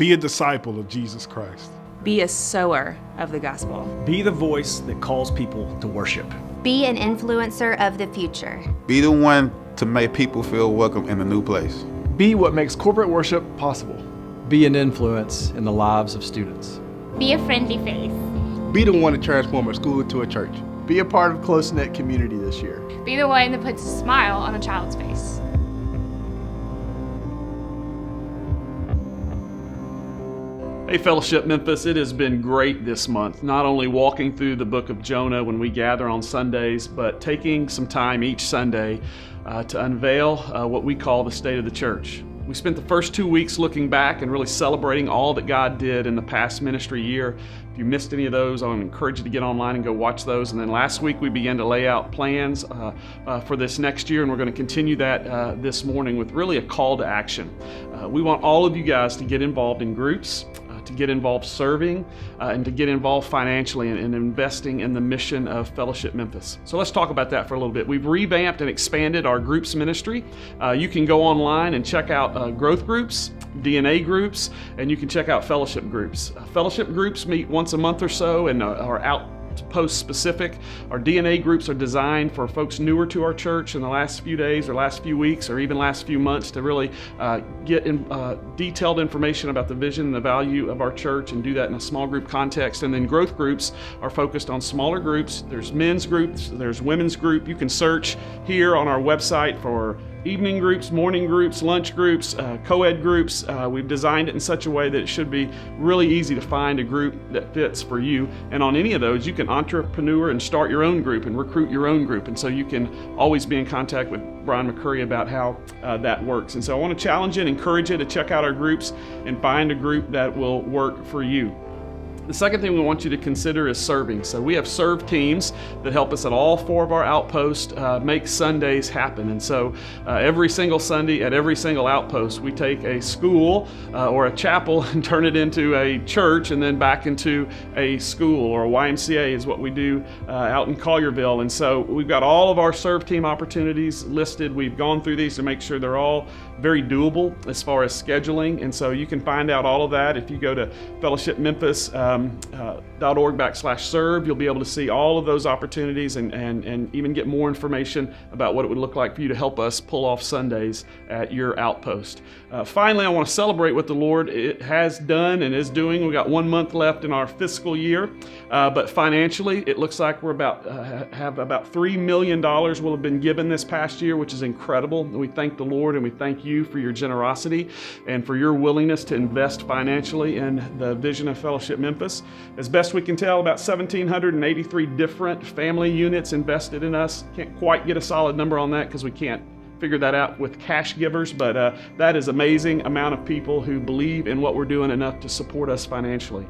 Be a disciple of Jesus Christ. Be a sower of the gospel. Be the voice that calls people to worship. Be an influencer of the future. Be the one to make people feel welcome in a new place. Be what makes corporate worship possible. Be an influence in the lives of students. Be a friendly face. Be the one to transform a school into a church. Be a part of close-knit community this year. Be the one that puts a smile on a child's face. Hey Fellowship Memphis, it has been great this month, not only walking through the book of Jonah when we gather on Sundays, but taking some time each Sunday to unveil what we call the state of the church. We spent the first 2 weeks looking back and really celebrating all that God did in the past ministry year. If you missed any of those, I would encourage you to get online and go watch those. And then last week we began to lay out plans for this next year, and we're going to continue that this morning with really a call to action. We want all of you guys to get involved in groups, to get involved serving, and to get involved financially and investing in the mission of Fellowship Memphis. So let's talk about that for a little bit. We've revamped and expanded our groups ministry. You can go online and check out growth groups, DNA groups, and you can check out fellowship groups. Fellowship groups meet once a month or so and are outpost specific. Our DNA groups are designed for folks newer to our church in the last few days or last few weeks or even last few months to really get detailed information about the vision and the value of our church and do that in a small group context. And then growth groups are focused on smaller groups. There's men's groups, there's women's group. You can search here on our website for evening groups, morning groups, lunch groups, co-ed groups. We've designed it in such a way that it should be really easy to find a group that fits for you. And on any of those, you can entrepreneur and start your own group and recruit your own group. And so you can always be in contact with Brian McCurry about how that works. And so I want to challenge you and encourage you to check out our groups and find a group that will work for you. The second thing we want you to consider is serving. So we have serve teams that help us at all 4 of our outposts make Sundays happen. And so every single Sunday at every single outpost, we take a school or a chapel and turn it into a church and then back into a school, or a YMCA is what we do out in Collierville. And so we've got all of our serve team opportunities listed. We've gone through these to make sure they're all very doable as far as scheduling. And so you can find out all of that if you go to fellowshipmemphis.org/serve. You'll be able to see all of those opportunities and even get more information about what it would look like for you to help us pull off Sundays at your outpost. Finally, I want to celebrate what the Lord has done and is doing. We've got 1 month left in our fiscal year, but financially, it looks like we're have about $3 million will have been given this past year, which is incredible. We thank the Lord and we thank you for your generosity and for your willingness to invest financially in the vision of Fellowship Memphis. As best we can tell, about 1,783 different family units invested in us. Can't quite get a solid number on that because we can't figure that out with cash givers, but that is amazing amount of people who believe in what we're doing enough to support us financially.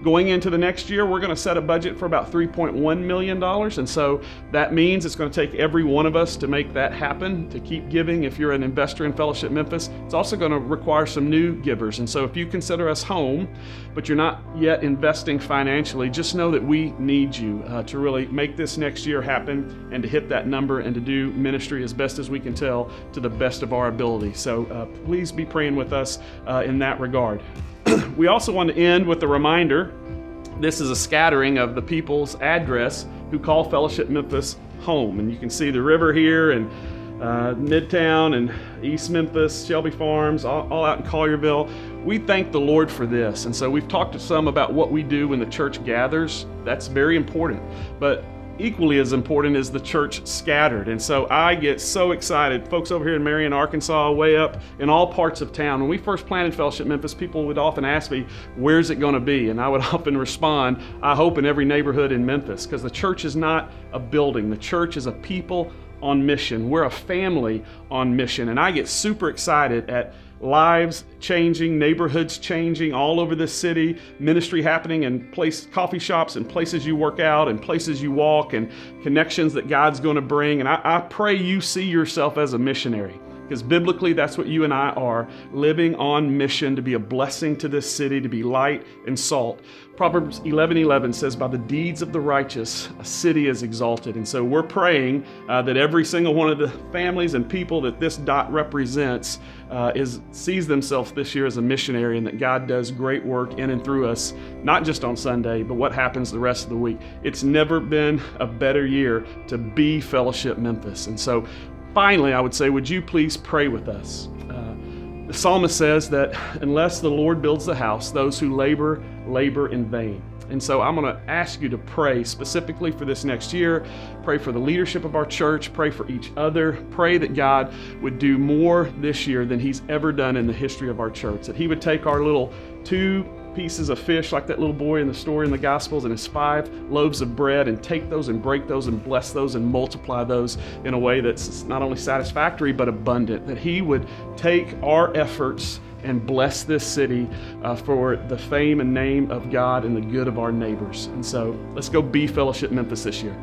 Going into the next year, we're going to set a budget for about $3.1 million, and so that means it's going to take every one of us to make that happen, to keep giving. If you're an investor in Fellowship Memphis, it's also going to require some new givers, and so if you consider us home, but you're not yet investing financially, just know that we need you to really make this next year happen and to hit that number and to do ministry as best as we can tell to the best of our ability. So please be praying with us in that regard. We also want to end with a reminder. This is a scattering of the people's address who call Fellowship Memphis home. And you can see the river here and Midtown and East Memphis, Shelby Farms, all out in Collierville. We thank the Lord for this. And so we've talked to some about what we do when the church gathers. That's very important. But equally as important is the church scattered. And so I get so excited. Folks over here in Marion, Arkansas, way up in all parts of town. When we first planted Fellowship Memphis, people would often ask me, where's it going to be? And I would often respond, I hope in every neighborhood in Memphis, because the church is not a building. The church is a people on mission. We're a family on mission. And I get super excited at lives changing, neighborhoods changing all over the city, ministry happening in coffee shops and places you work out and places you walk and connections that God's going to bring. And I pray you see yourself as a missionary. because biblically that's what you and I are, living on mission to be a blessing to this city, to be light and salt. Proverbs 11:11 says, by the deeds of the righteous, a city is exalted. And so we're praying that every single one of the families and people that this dot represents sees themselves this year as a missionary, and that God does great work in and through us, not just on Sunday, but what happens the rest of the week. It's never been a better year to be Fellowship Memphis. And so finally, I would say, would you please pray with us? The psalmist says that unless the Lord builds the house, those who labor in vain. And so I'm going to ask you to pray specifically for this next year. Pray for the leadership of our church. Pray for each other. Pray that God would do more this year than He's ever done in the history of our church. That He would take our little 2 pieces of fish, like that little boy in the story in the Gospels, and his 5 loaves of bread, and take those and break those and bless those and multiply those in a way that's not only satisfactory but abundant. That He would take our efforts and bless this city for the fame and name of God and the good of our neighbors. And so let's go be Fellowship Memphis this year.